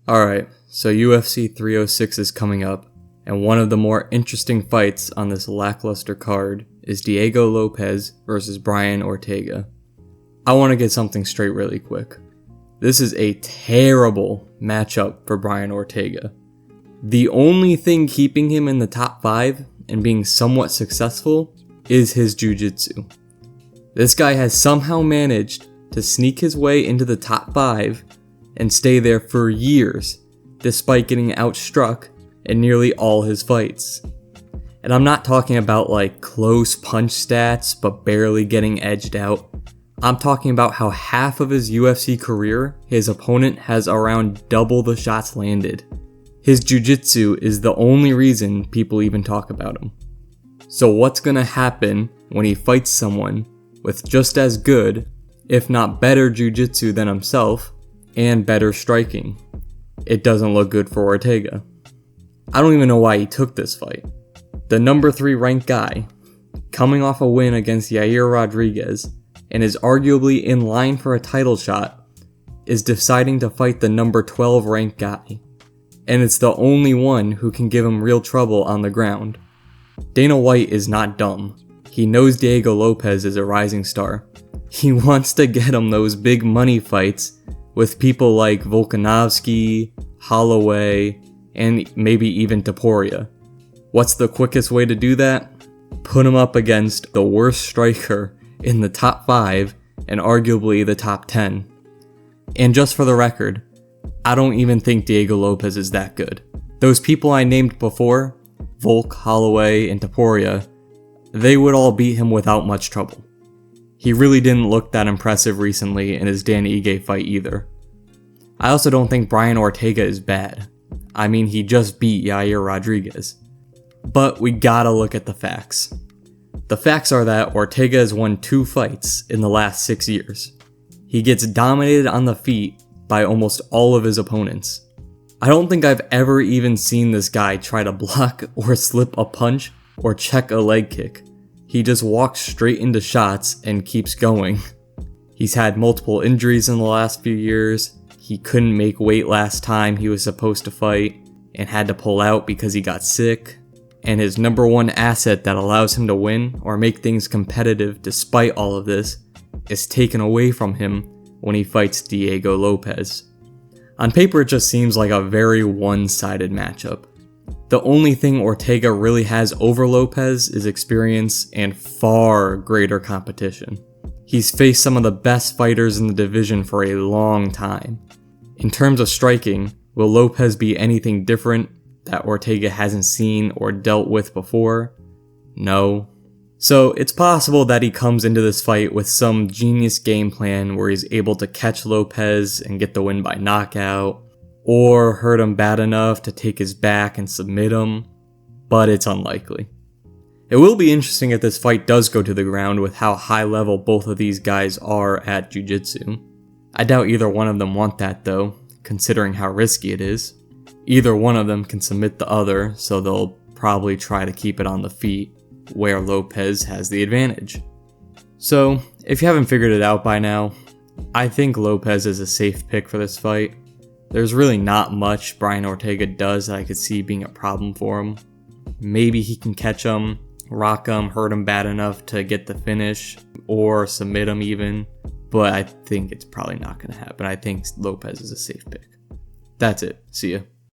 Alright, so UFC 306 is coming up, and one of the more interesting fights on this lackluster card is Diego Lopes versus Brian Ortega. I want to get something straight really quick. This is a terrible matchup for Brian Ortega. The only thing keeping him in the top 5 and being somewhat successful is his jiu-jitsu. This guy has somehow managed to sneak his way into the top 5 and stay there for years, despite getting outstruck in nearly all his fights. And I'm not talking about like close punch stats but barely getting edged out. I'm talking about how half of his UFC career, his opponent has around double the shots landed. His jiu-jitsu is the only reason people even talk about him. So what's gonna happen when he fights someone with just as good, if not better jiu-jitsu than himself, and better striking? It doesn't look good for Ortega. I don't even know why he took this fight. The number 3 ranked guy, coming off a win against Yair Rodriguez, and is arguably in line for a title shot, is deciding to fight the number 12 ranked guy. And it's the only one who can give him real trouble on the ground. Dana White is not dumb. He knows Diego Lopes is a rising star. He wants to get him those big money fights with people like Volkanovski, Holloway, and maybe even Topuria. What's the quickest way to do that? Put him up against the worst striker in the top 5 and arguably the top 10. And just for the record, I don't even think Diego Lopes is that good. Those people I named before, Volk, Holloway, and Topuria, they would all beat him without much trouble. He really didn't look that impressive recently in his Dan Ige fight either. I also don't think Brian Ortega is bad. I mean, he just beat Yair Rodriguez. But we gotta look at the facts. The facts are that Ortega has won 2 fights in the last 6 years. He gets dominated on the feet by almost all of his opponents. I don't think I've ever even seen this guy try to block or slip a punch or check a leg kick. He just walks straight into shots and keeps going. He's had multiple injuries in the last few years. He couldn't make weight last time he was supposed to fight and had to pull out because he got sick. And his number 1 asset that allows him to win or make things competitive despite all of this is taken away from him when he fights Diego Lopes. On paper, it just seems like a very one-sided matchup. The only thing Ortega really has over Lopes is experience and far greater competition. He's faced some of the best fighters in the division for a long time. In terms of striking, will Lopes be anything different that Ortega hasn't seen or dealt with before? No. So it's possible that he comes into this fight with some genius game plan where he's able to catch Lopes and get the win by knockout, or hurt him bad enough to take his back and submit him, but it's unlikely. It will be interesting if this fight does go to the ground with how high level both of these guys are at jiu-jitsu. I doubt either one of them want that though, considering how risky it is. Either one of them can submit the other, so they'll probably try to keep it on the feet, where Lopes has the advantage. So, if you haven't figured it out by now, I think Lopes is a safe pick for this fight. There's really not much Brian Ortega does that I could see being a problem for him. Maybe he can catch him, rock him, hurt him bad enough to get the finish, or submit him even, but I think it's probably not going to happen. I think Lopes is a safe pick. That's it. See ya.